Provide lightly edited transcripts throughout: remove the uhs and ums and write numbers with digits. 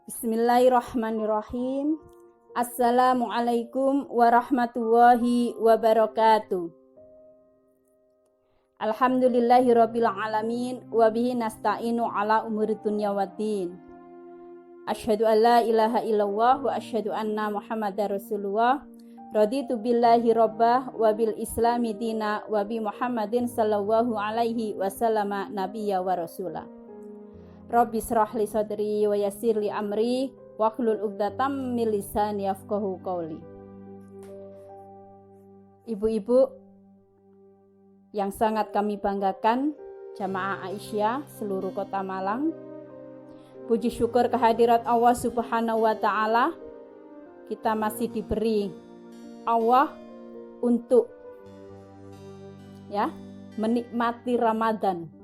Bismillahirrahmanirrahim. Assalamualaikum warahmatullahi wabarakatuh. Alhamdulillahirabbil alamin wa bihi nasta'inu ala umuri dunya waddin. Asyhadu an la ilaha illallah wa asyhadu anna Muhammadar Rasulullah. Raditu billahi rabbah wa bil islami dina wa bi Muhammadin sallallahu alaihi wasallama nabiyya wa rasulah. Rabbi shrah li sadri wa yassir li amri wahlul 'uqdatam min lisani yafqahu qawli. Ibu-ibu yang sangat kami banggakan, Jamaah Aisyah seluruh Kota Malang, puji syukur kehadirat Allah Subhanahu wa taala, kita masih diberi Allah untuk menikmati Ramadan.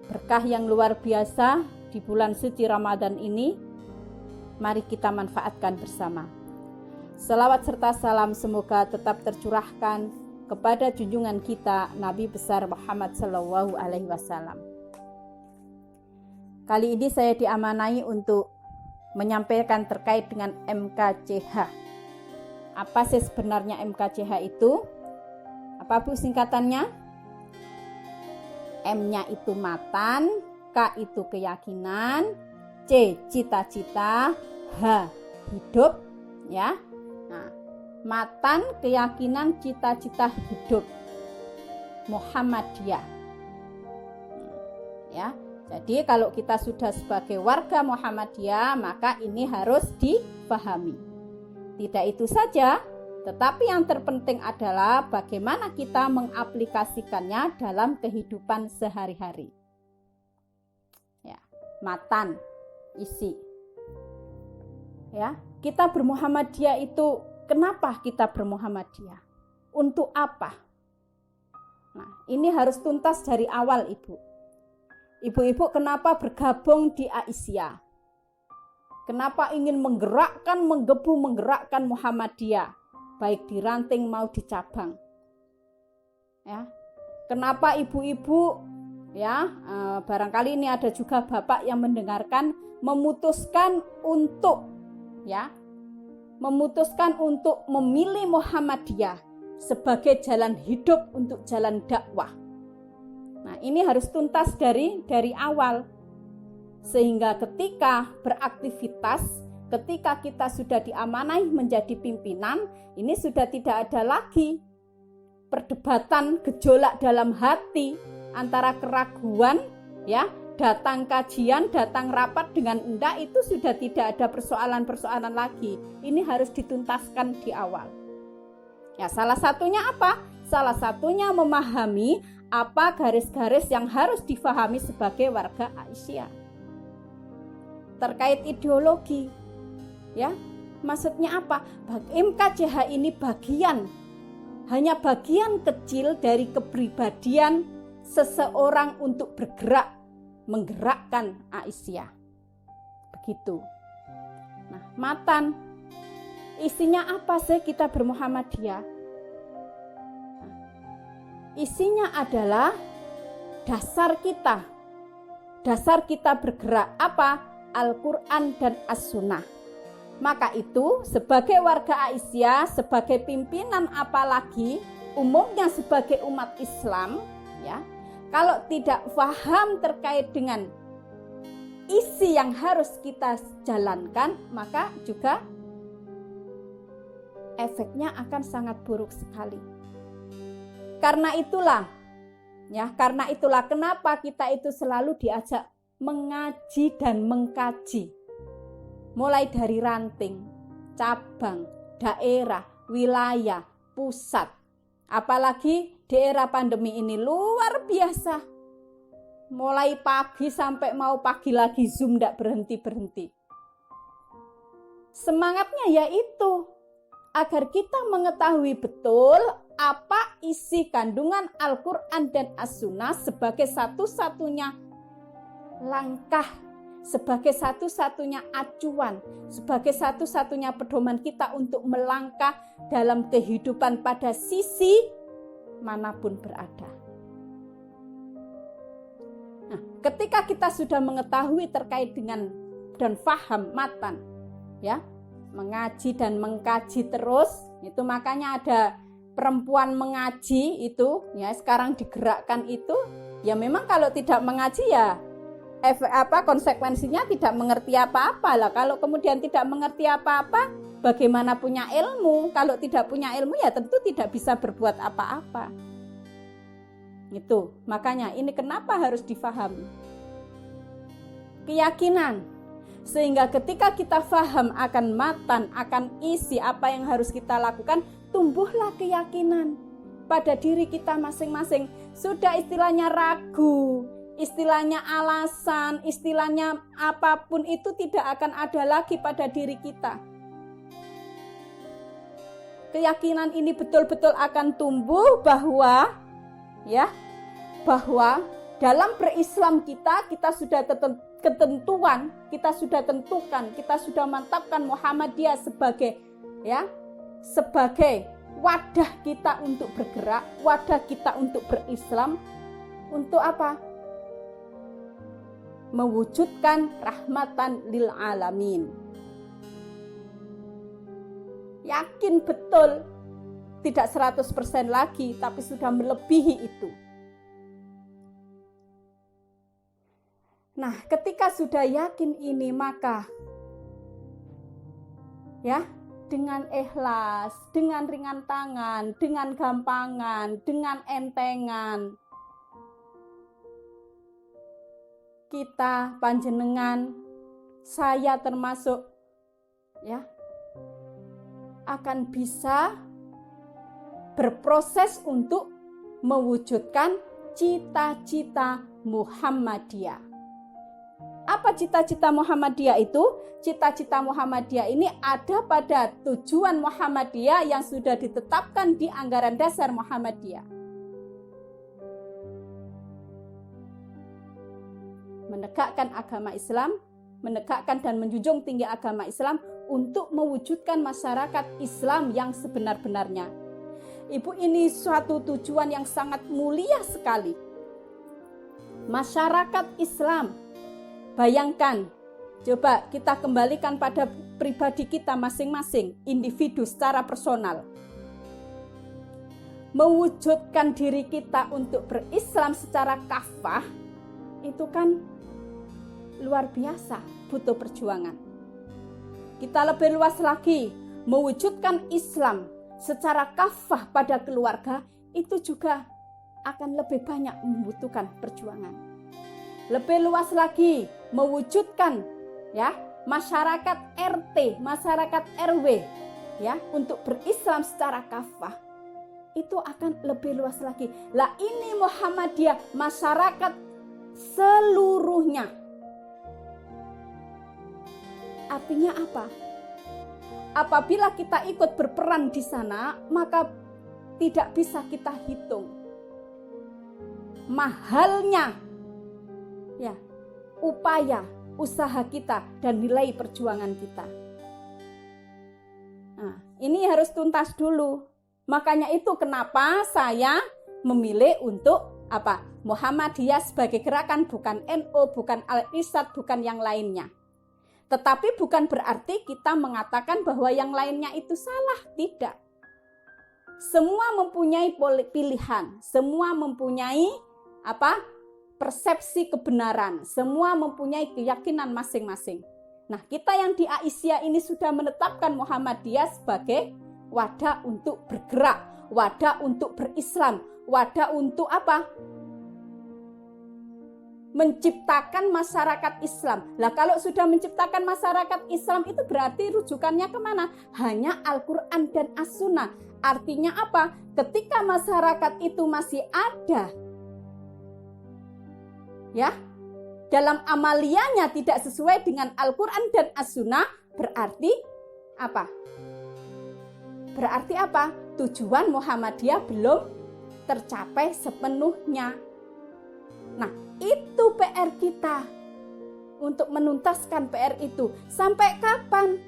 Berkah yang luar biasa di bulan suci Ramadan ini, mari kita manfaatkan bersama. Selawat serta salam semoga tetap tercurahkan kepada junjungan kita Nabi besar Muhammad sallallahu alaihi wasallam. Kali ini saya diamanai untuk menyampaikan terkait dengan MKCH. Apa sih sebenarnya MKCH itu? Apa Bu singkatannya? M-nya itu matan, K itu keyakinan, C cita-cita, H hidup, ya. Nah, matan, keyakinan, cita-cita, hidup. Muhammadiyah. Ya. Jadi kalau kita sudah sebagai warga Muhammadiyah, maka ini harus dipahami. Tidak itu saja, tetapi yang terpenting adalah bagaimana kita mengaplikasikannya dalam kehidupan sehari-hari. Ya, matan, isi. Ya, kita bermuhammadiyah itu, kenapa kita bermuhammadiyah? Untuk apa? Nah, ini harus tuntas dari awal, Ibu. Ibu-ibu kenapa bergabung di Aisyah? Kenapa ingin menggerakkan Muhammadiyah, baik di ranting mau di cabang? Ya, kenapa ibu-ibu, barangkali ini ada juga bapak yang mendengarkan, memutuskan untuk memilih Muhammadiyah sebagai jalan hidup untuk jalan dakwah. Nah, ini harus tuntas dari awal. Sehingga ketika beraktivitas, ketika kita sudah diamanai menjadi pimpinan, ini sudah tidak ada lagi perdebatan, gejolak dalam hati antara keraguan, datang kajian, datang rapat dengan enggak, itu sudah tidak ada persoalan-persoalan lagi. Ini harus dituntaskan di awal. Ya, salah satunya apa? Salah satunya memahami apa garis-garis yang harus difahami sebagai warga Aisyah. Terkait ideologi, maksudnya apa? MKCH ini hanya bagian kecil dari kepribadian seseorang untuk bergerak, menggerakkan Aisyah. Begitu. Nah, matan, isinya apa sih kita bermuhammadiyah? Nah, isinya adalah dasar kita bergerak apa? Al-Quran dan As-Sunnah. Maka itu sebagai warga Aisyah, sebagai pimpinan, apalagi umumnya sebagai umat Islam, kalau tidak paham terkait dengan isi yang harus kita jalankan, maka juga efeknya akan sangat buruk sekali. Karena itulah kenapa kita itu selalu diajak mengaji dan mengkaji, mulai dari ranting, cabang, daerah, wilayah, pusat. Apalagi di era pandemi ini luar biasa. Mulai pagi sampai mau pagi lagi Zoom tidak berhenti-berhenti. Semangatnya yaitu agar kita mengetahui betul apa isi kandungan Al-Quran dan As-Sunnah sebagai satu-satunya langkah, sebagai satu-satunya acuan, sebagai satu-satunya pedoman kita untuk melangkah dalam kehidupan pada sisi manapun berada. Nah, ketika kita sudah mengetahui terkait dengan dan faham matan. Ya, mengaji dan mengkaji terus. Itu makanya ada perempuan mengaji itu, ya sekarang digerakkan itu. Ya memang kalau tidak mengaji ya konsekuensinya tidak mengerti apa-apa lah. Kalau kemudian tidak mengerti apa-apa, bagaimana punya ilmu? Kalau tidak punya ilmu ya tentu tidak bisa berbuat apa-apa. Itu makanya ini kenapa harus difahami. Keyakinan, sehingga ketika kita faham akan matan, akan isi apa yang harus kita lakukan, tumbuhlah keyakinan pada diri kita masing-masing. Sudah istilahnya ragu, istilahnya alasan, istilahnya apapun itu tidak akan ada lagi pada diri kita. Keyakinan ini betul-betul akan tumbuh bahwa dalam berislam kita sudah ketentuan, kita sudah tentukan, kita sudah mantapkan Muhammadiyah sebagai wadah kita untuk bergerak, wadah kita untuk berislam, untuk apa? Mewujudkan rahmatan lil alamin. Yakin betul, tidak 100% lagi, tapi sudah melebihi itu. Nah, ketika sudah yakin ini, maka dengan ikhlas, dengan ringan tangan, dengan gampangan, dengan entengan, kita panjenengan, saya termasuk, akan bisa berproses untuk mewujudkan cita-cita Muhammadiyah. Apa cita-cita Muhammadiyah itu? Cita-cita Muhammadiyah ini ada pada tujuan Muhammadiyah yang sudah ditetapkan di anggaran dasar Muhammadiyah. Menegakkan agama Islam, menegakkan dan menjunjung tinggi agama Islam untuk mewujudkan masyarakat Islam yang sebenar-benarnya. Ibu, ini suatu tujuan yang sangat mulia sekali. Masyarakat Islam. Bayangkan, coba kita kembalikan pada pribadi kita masing-masing, individu secara personal. Mewujudkan diri kita untuk berislam secara kafah, itu kan luar biasa, butuh perjuangan. Kita lebih luas lagi, mewujudkan Islam secara kafah pada keluarga, itu juga akan lebih banyak membutuhkan perjuangan. Lebih luas lagi, mewujudkan masyarakat RT, masyarakat RW untuk berislam secara kafah, itu akan lebih luas lagi. Lah ini Muhammadiyah, masyarakat seluruhnya. Artinya apa? Apabila kita ikut berperan di sana, maka tidak bisa kita hitung mahalnya upaya, usaha kita dan nilai perjuangan kita. Nah, ini harus tuntas dulu. Makanya itu kenapa saya memilih untuk Muhammadiyah sebagai gerakan, bukan NU, bukan Al-Irsyad, bukan yang lainnya. Tetapi bukan berarti kita mengatakan bahwa yang lainnya itu salah, tidak. Semua mempunyai pilihan, semua mempunyai persepsi kebenaran, semua mempunyai keyakinan masing-masing. Nah, kita yang di Aisyah ini sudah menetapkan Muhammadiyah sebagai wadah untuk bergerak, wadah untuk berislam, wadah untuk menciptakan masyarakat Islam. Lah kalau sudah menciptakan masyarakat Islam itu berarti rujukannya kemana? Hanya Al-Quran dan As-Sunnah. Artinya apa? Ketika masyarakat itu masih ada, dalam amaliyahnya tidak sesuai dengan Al-Quran dan As-Sunnah, berarti apa? Berarti apa? Tujuan Muhammadiyah belum tercapai sepenuhnya. Nah, itu PR kita untuk menuntaskan PR itu. Sampai kapan?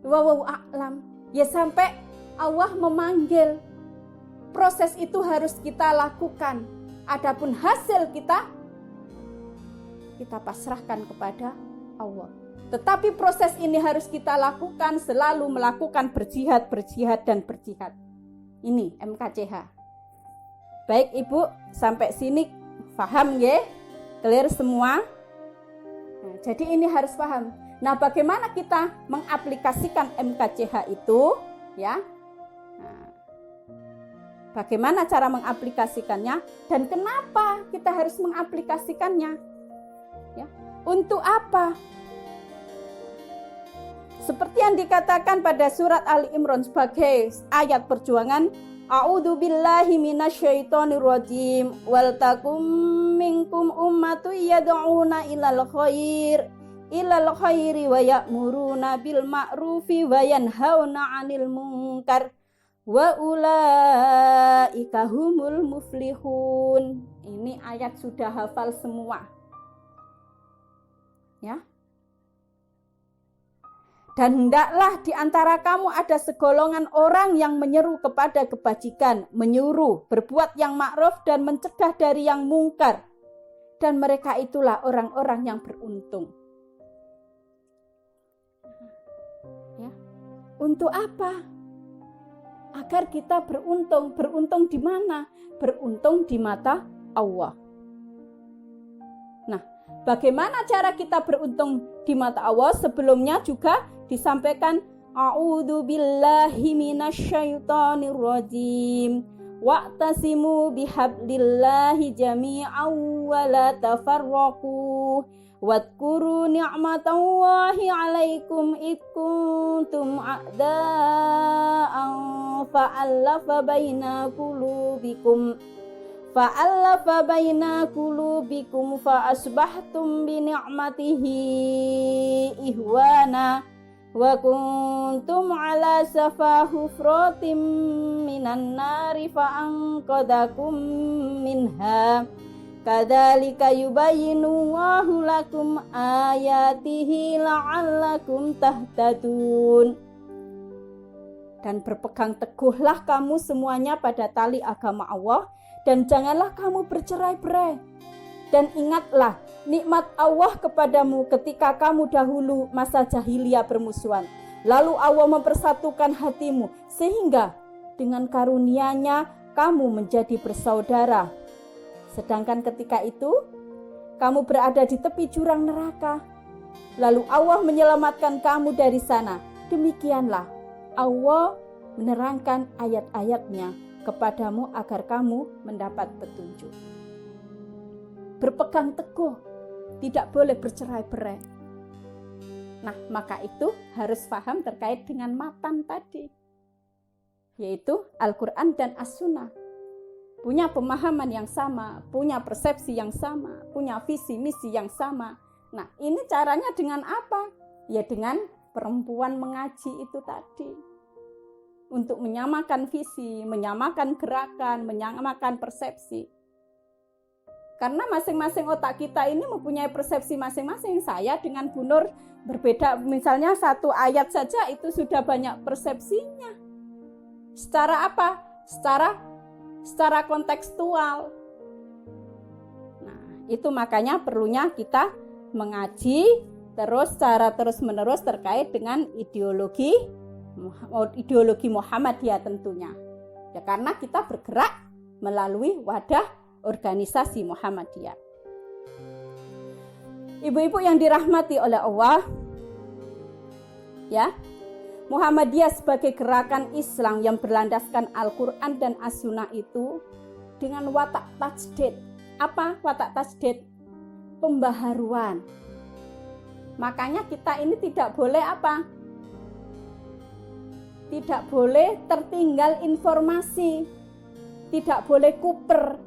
Wallahu a'lam. Ya sampai Allah memanggil. Proses itu harus kita lakukan. Adapun hasil kita pasrahkan kepada Allah. Tetapi proses ini harus kita lakukan, selalu melakukan berjihad. Ini MKCH. Baik Ibu, sampai sini paham ya? Clear semua? Nah, jadi ini harus paham. Nah, bagaimana kita mengaplikasikan MKCH itu? Ya. Nah, bagaimana cara mengaplikasikannya dan kenapa kita harus mengaplikasikannya? Ya. Untuk apa? Seperti yang dikatakan pada surat Ali Imran sebagai ayat perjuangan, A'udzu billahi minasyaitonir rajim wal takum minkum ummatun yad'una ilal khairi wa ya'muruna bil ma'rufi wa yanhauna 'anil munkar wa ulaika humul muflihun. Ini ayat sudah hafal semua. Ya. Dan hendaklah di antara kamu ada segolongan orang yang menyeru kepada kebajikan, menyuruh, berbuat yang ma'ruf dan mencegah dari yang mungkar. Dan mereka itulah orang-orang yang beruntung. Ya. Untuk apa? Agar kita beruntung. Beruntung di mana? Beruntung di mata Allah. Nah, bagaimana cara kita beruntung di mata Allah? Sebelumnya juga disampaikan a'udzu billahi minasyaitonir rajim wa'tasimu bihablillahi jami'an wa la tafarraqu wadhkuru ni'matallahi 'alaikum id kuntum a'da'an fa'alafa baina qulubikum fa asbahtum bi ni'matihi ihwana wa kuntum ala safa hufratim minan nari fa anqadakum minha kadzalika yubayyinu Allahu lakum ayatihi la'allakum tahtadun. Dan berpegang teguhlah kamu semuanya pada tali agama Allah dan janganlah kamu bercerai-berai. Dan ingatlah nikmat Allah kepadamu ketika kamu dahulu masa jahiliyah bermusuhan. Lalu Allah mempersatukan hatimu sehingga dengan karunia-Nya kamu menjadi bersaudara. Sedangkan ketika itu kamu berada di tepi jurang neraka. Lalu Allah menyelamatkan kamu dari sana. Demikianlah Allah menerangkan ayat-ayat-Nya kepadamu agar kamu mendapat petunjuk. Berpegang teguh, tidak boleh bercerai-berai. Nah, maka itu harus paham terkait dengan matan tadi, yaitu Al-Quran dan As-Sunnah. Punya pemahaman yang sama, punya persepsi yang sama, punya visi misi yang sama. Nah, ini caranya dengan apa? Ya dengan perempuan mengaji itu tadi. Untuk menyamakan visi, menyamakan gerakan, menyamakan persepsi. Karena masing-masing otak kita ini mempunyai persepsi masing-masing. Saya dengan Bu Nur berbeda, misalnya satu ayat saja itu sudah banyak persepsinya. Secara apa? Secara kontekstual. Nah, itu makanya perlunya kita mengaji terus secara terus-menerus terkait dengan ideologi Muhammadiyah tentunya. Ya karena kita bergerak melalui wadah organisasi Muhammadiyah. Ibu-ibu yang dirahmati oleh Allah, ya, Muhammadiyah sebagai gerakan Islam yang berlandaskan Al-Quran dan As-Sunnah itu dengan watak tajdid. Apa watak tajdid? Pembaharuan. Makanya kita ini tidak boleh apa? Tidak boleh tertinggal informasi, tidak boleh kuper.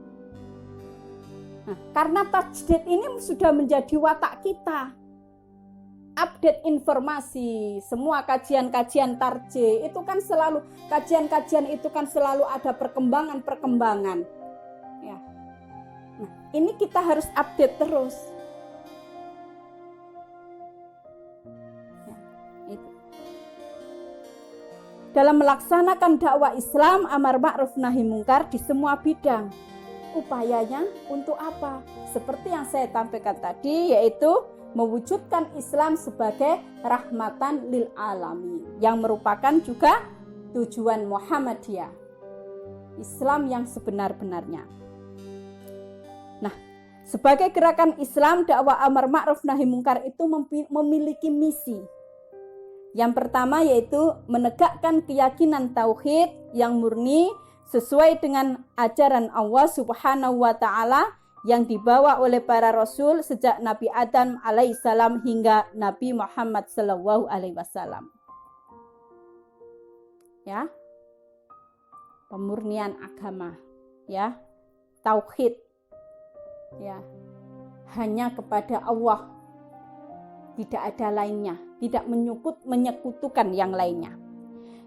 Nah, karena tajdid ini sudah menjadi watak kita. Update informasi, semua kajian-kajian tarjih itu kan selalu, kajian-kajian itu kan selalu ada perkembangan-perkembangan. Ya. Nah, ini kita harus update terus. Ya, itu. Dalam melaksanakan dakwah Islam, amar ma'ruf nahi mungkar di semua bidang. Upayanya untuk apa? Seperti yang saya sampaikan tadi, yaitu mewujudkan Islam sebagai rahmatan lil alamin, yang merupakan juga tujuan Muhammadiyah, Islam yang sebenar-benarnya. Nah, sebagai gerakan Islam, dakwah amar ma'ruf nahi mungkar itu memiliki misi. Yang pertama yaitu menegakkan keyakinan tauhid yang murni sesuai dengan ajaran Allah Subhanahu wa taala yang dibawa oleh para rasul sejak Nabi Adam alaihissalam hingga Nabi Muhammad sallallahu alaihi wasallam. Ya. Pemurnian agama, ya. Tauhid. Ya. Hanya kepada Allah. Tidak ada lainnya, tidak menyekutukan yang lainnya.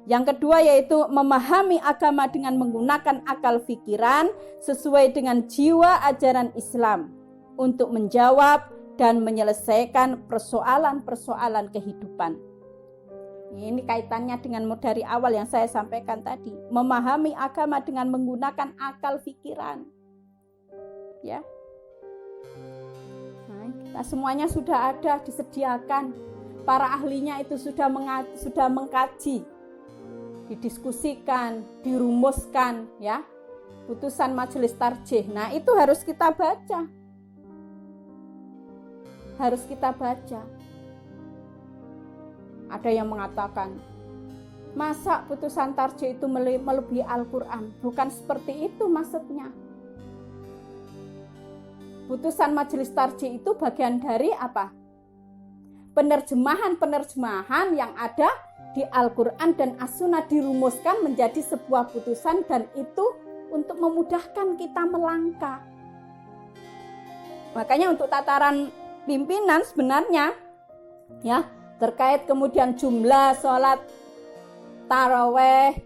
Yang kedua yaitu memahami agama dengan menggunakan akal pikiran sesuai dengan jiwa ajaran Islam untuk menjawab dan menyelesaikan persoalan-persoalan kehidupan. Ini kaitannya dengan dari awal yang saya sampaikan tadi, memahami agama dengan menggunakan akal pikiran. Ya. Nah, kita semuanya sudah ada disediakan. Para ahlinya itu sudah mengkaji, didiskusikan, dirumuskan, ya, putusan majelis tarjih. Nah, itu harus kita baca. Harus kita baca. Ada yang mengatakan, masa putusan tarjih itu melebihi Al-Quran? Bukan seperti itu maksudnya. Putusan majelis tarjih itu bagian dari apa? Penerjemahan yang ada di Al-Quran dan As-Sunnah dirumuskan menjadi sebuah putusan, dan itu untuk memudahkan kita melangkah. Makanya untuk tataran pimpinan sebenarnya, ya, terkait kemudian jumlah sholat taraweh,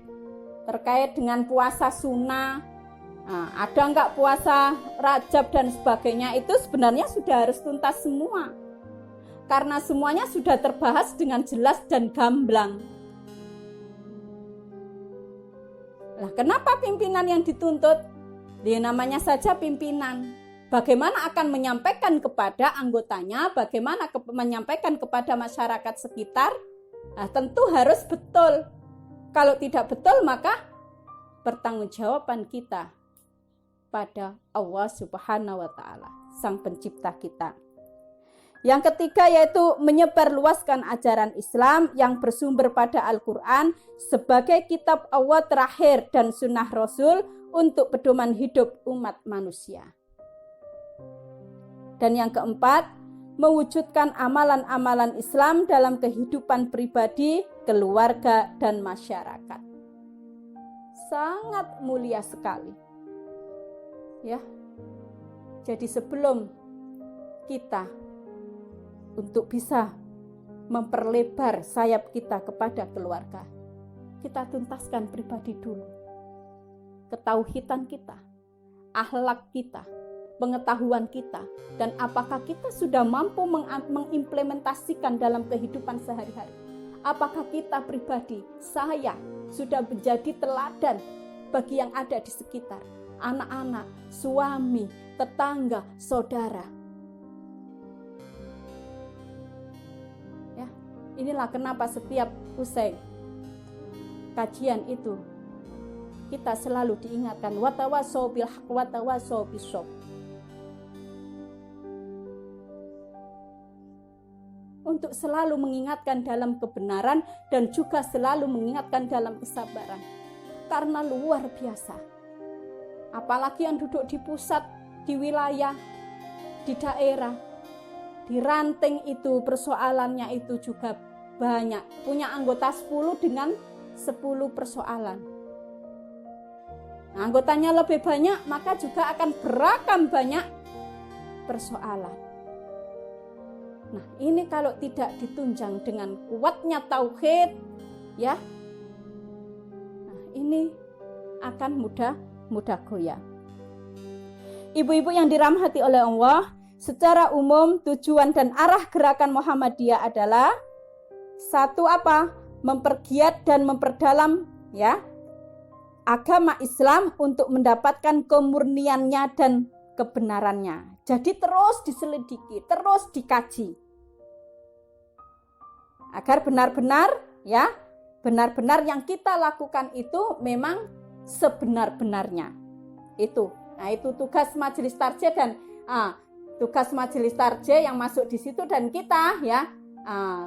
terkait dengan puasa sunnah, nah, ada enggak puasa Rajab dan sebagainya, itu sebenarnya sudah harus tuntas semua. Karena semuanya sudah terbahas dengan jelas dan gamblang. Lah, kenapa pimpinan yang dituntut? Dia namanya saja pimpinan. Bagaimana akan menyampaikan kepada anggotanya, bagaimana menyampaikan kepada masyarakat sekitar? Nah, tentu harus betul. Kalau tidak betul, maka pertanggungjawaban kita pada Allah Subhanahu wa taala, Sang Pencipta kita. Yang ketiga yaitu menyebarluaskan ajaran Islam yang bersumber pada Al-Quran sebagai kitab Allah terakhir dan sunnah Rasul untuk pedoman hidup umat manusia. Dan yang keempat, mewujudkan amalan-amalan Islam dalam kehidupan pribadi, keluarga, dan masyarakat. Sangat mulia sekali. Ya. Jadi sebelum kita untuk bisa memperlebar sayap kita kepada keluarga, kita tuntaskan pribadi dulu. Ketauhidan kita, akhlak kita, pengetahuan kita, dan apakah kita sudah mampu mengimplementasikan dalam kehidupan sehari-hari. Apakah kita pribadi, saya, sudah menjadi teladan bagi yang ada di sekitar, anak-anak, suami, tetangga, saudara. Inilah kenapa setiap usai kajian itu kita selalu diingatkan watawasau bil haq watawasau bis sabr. Untuk selalu mengingatkan dalam kebenaran dan juga selalu mengingatkan dalam kesabaran. Karena luar biasa. Apalagi yang duduk di pusat, di wilayah, di daerah, di ranting itu persoalannya itu juga banyak. Punya anggota 10 dengan 10 persoalan. Nah, anggotanya lebih banyak, maka juga akan beragam banyak persoalan. Nah, ini kalau tidak ditunjang dengan kuatnya tauhid, ya, nah, ini akan mudah goyah. Ibu-ibu yang dirahmati oleh Allah, secara umum tujuan dan arah gerakan Muhammadiyah adalah satu apa? Mempergiat dan memperdalam, ya, agama Islam untuk mendapatkan kemurniannya dan kebenarannya. Jadi terus diselidiki, terus dikaji. Agar benar-benar yang kita lakukan itu memang sebenar-benarnya. Itu. Nah, itu tugas majelis tarjih dan tugas majelis tarjih yang masuk di situ, dan kita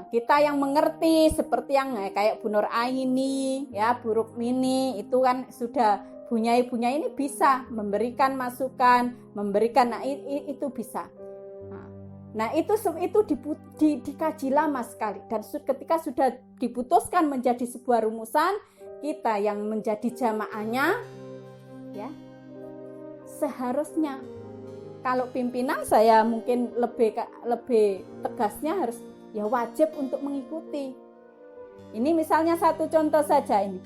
kita yang mengerti seperti yang kayak Bu Nur Aini, Bu Rukmini itu kan sudah bunyai-bunyai ini bisa memberikan masukan, itu bisa. Nah, itu dikaji lama sekali, dan ketika sudah diputuskan menjadi sebuah rumusan, kita yang menjadi jamaahnya seharusnya, kalau pimpinan saya mungkin lebih tegasnya harus wajib untuk mengikuti. Ini misalnya satu contoh saja ini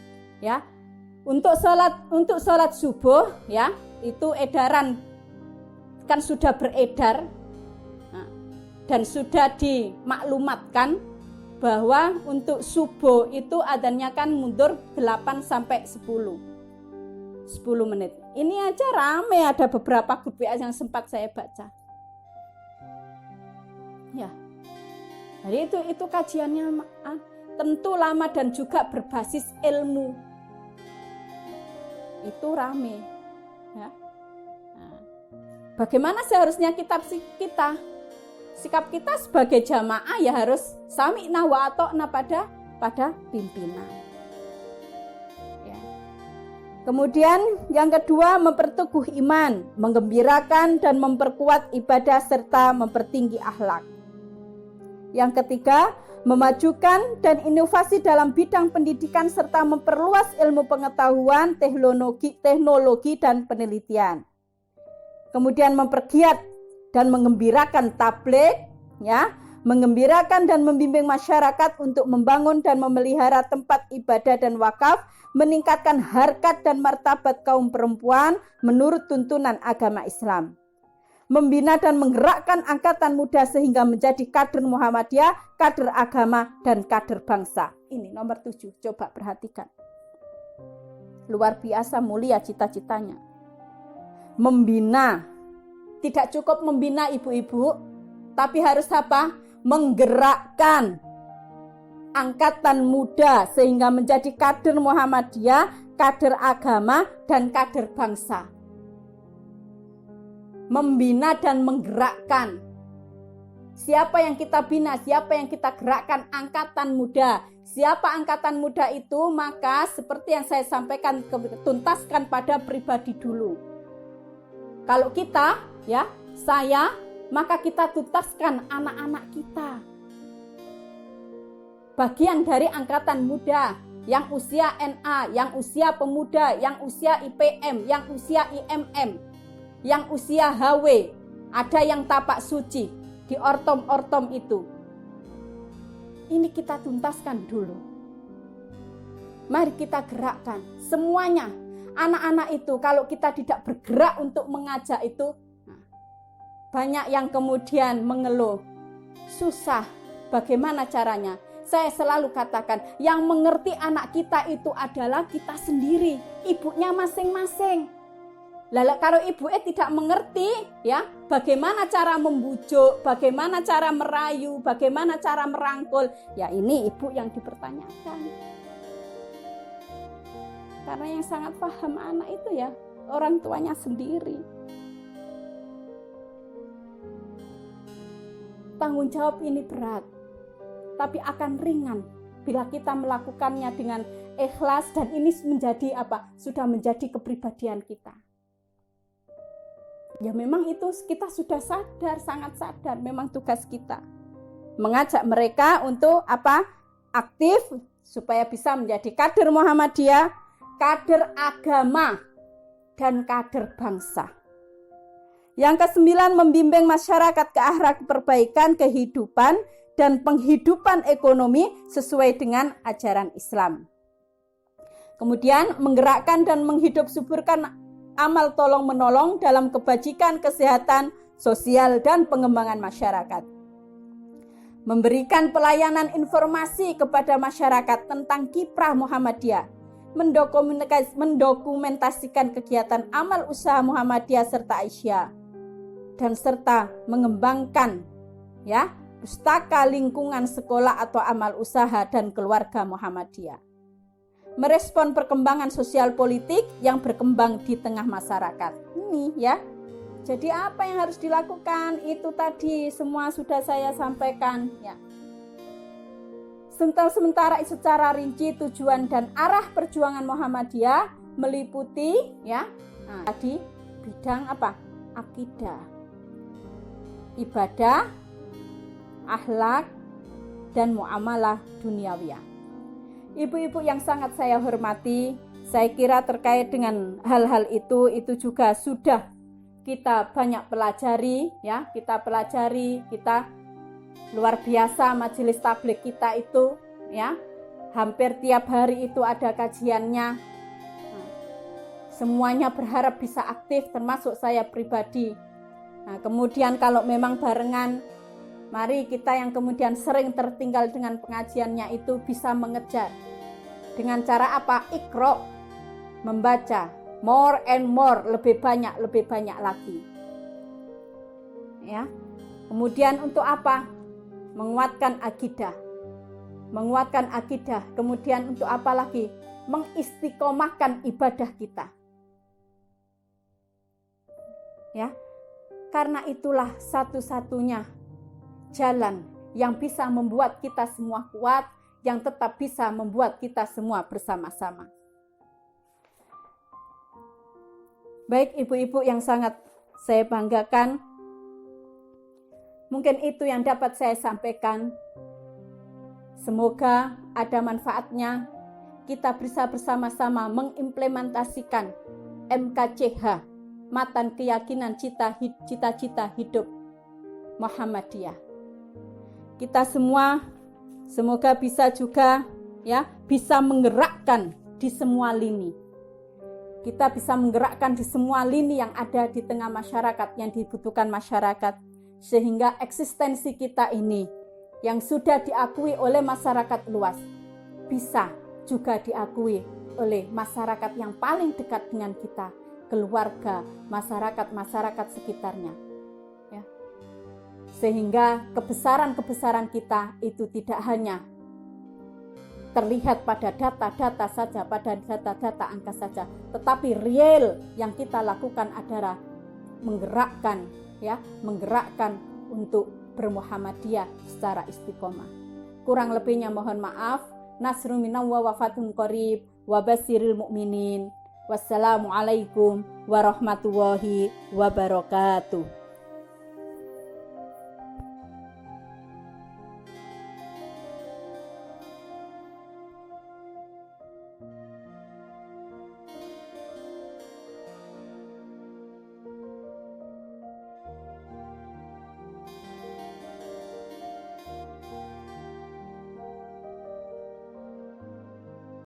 untuk sholat subuh itu edaran kan sudah beredar dan sudah dimaklumatkan bahwa untuk subuh itu adanya kan mundur 8 sampai 10 menit. Ini aja rame, ada beberapa grup WA yang sempat saya baca. Jadi itu kajiannya tentu lama dan juga berbasis ilmu. Itu rame. Bagaimana seharusnya sikap kita sebagai jamaah harus sami'na wa ata'na pada pimpinan. Kemudian yang kedua, memperteguh iman, menggembirakan dan memperkuat ibadah serta mempertinggi akhlak. Yang ketiga, memajukan dan inovasi dalam bidang pendidikan serta memperluas ilmu pengetahuan, teknologi dan penelitian. Kemudian mempergiat dan mengembirakan tabligh, menggembirakan dan membimbing masyarakat untuk membangun dan memelihara tempat ibadah dan wakaf, meningkatkan harkat dan martabat kaum perempuan menurut tuntunan agama Islam. Membina dan menggerakkan angkatan muda sehingga menjadi kader Muhammadiyah, kader agama, dan kader bangsa. Ini nomor 7, coba perhatikan. Luar biasa mulia cita-citanya. Membina. Tidak cukup membina ibu-ibu, tapi harus apa? Menggerakkan angkatan muda sehingga menjadi kader Muhammadiyah, kader agama, dan kader bangsa. Membina dan menggerakkan. Siapa yang kita bina, siapa yang kita gerakkan? Angkatan muda. Siapa angkatan muda itu? Maka seperti yang saya sampaikan, tuntaskan pada pribadi dulu. Kalau kita, saya, maka kita tuntaskan anak-anak kita. Bagian dari angkatan muda, yang usia NA, yang usia pemuda, yang usia IPM, yang usia IMM, yang usia HW, ada yang tapak suci, di ortom-ortom itu. Ini kita tuntaskan dulu. Mari kita gerakkan semuanya. Anak-anak itu kalau kita tidak bergerak untuk mengajak itu, banyak yang kemudian mengeluh, susah, bagaimana caranya? Saya selalu katakan, yang mengerti anak kita itu adalah kita sendiri, ibunya masing-masing. Lalu kalau ibu tidak mengerti, bagaimana cara membujuk, bagaimana cara merayu, bagaimana cara merangkul, ini ibu yang dipertanyakan. Karena yang sangat paham anak itu orang tuanya sendiri. Tanggung jawab ini berat, tapi akan ringan bila kita melakukannya dengan ikhlas, dan ini menjadi sudah menjadi kepribadian kita. Memang itu kita sudah sadar, sangat sadar, memang tugas kita mengajak mereka untuk aktif supaya bisa menjadi kader Muhammadiyah, kader agama, dan kader bangsa. Yang ke-9, membimbing masyarakat ke arah perbaikan kehidupan dan penghidupan ekonomi sesuai dengan ajaran Islam. Kemudian menggerakkan dan menghidup suburkan amal tolong-menolong dalam kebajikan, kesehatan, sosial, dan pengembangan masyarakat. Memberikan pelayanan informasi kepada masyarakat tentang kiprah Muhammadiyah, mendokumentasikan kegiatan amal usaha Muhammadiyah serta Aisyah, dan serta mengembangkan pustaka, lingkungan sekolah atau amal usaha, dan keluarga Muhammadiyah. Merespon perkembangan sosial politik yang berkembang di tengah masyarakat. Ini ya. Jadi apa yang harus dilakukan? Itu tadi semua sudah saya sampaikan ya. Sementara secara rinci tujuan dan arah perjuangan Muhammadiyah meliputi ya tadi bidang apa? Akidah, ibadah, akhlak, dan muamalah duniawiyah. Ibu-ibu yang sangat saya hormati, saya kira terkait dengan hal-hal itu juga sudah kita banyak pelajari ya, kita luar biasa majelis tabligh kita itu ya. Hampir tiap hari itu ada kajiannya. Semuanya berharap bisa aktif termasuk saya pribadi. Nah, kemudian kalau memang barengan, mari kita yang kemudian sering tertinggal dengan pengajiannya itu bisa mengejar. Dengan cara apa? Iqra, membaca. More and more, lebih banyak lagi. Ya. Kemudian untuk apa? Menguatkan akidah. Kemudian untuk apa lagi? Mengistiqomahkan ibadah kita. Ya. Karena itulah satu-satunya jalan yang bisa membuat kita semua kuat, yang tetap bisa membuat kita semua bersama-sama. Baik ibu-ibu yang sangat saya banggakan, mungkin itu yang dapat saya sampaikan. Semoga ada manfaatnya. Kita bisa bersama-sama mengimplementasikan MKCH, Matan Keyakinan Cita-Cita Hidup Muhammadiyah. Kita semua semoga bisa juga ya, bisa menggerakkan di semua lini. Kita bisa menggerakkan di semua lini yang ada di tengah masyarakat, yang dibutuhkan masyarakat. Sehingga eksistensi kita ini yang sudah diakui oleh masyarakat luas, bisa juga diakui oleh masyarakat yang paling dekat dengan kita, keluarga, masyarakat sekitarnya. Ya. Sehingga kebesaran kita itu tidak hanya terlihat pada data-data saja, pada data-data angka saja, tetapi real yang kita lakukan adalah menggerakkan untuk bermuhammadiyah secara istiqomah. Kurang lebihnya mohon maaf. Nasrun minallah wa fathun qarib wa basyiril mu'minin. Wassalamualaikum warahmatullahi wabarakatuh.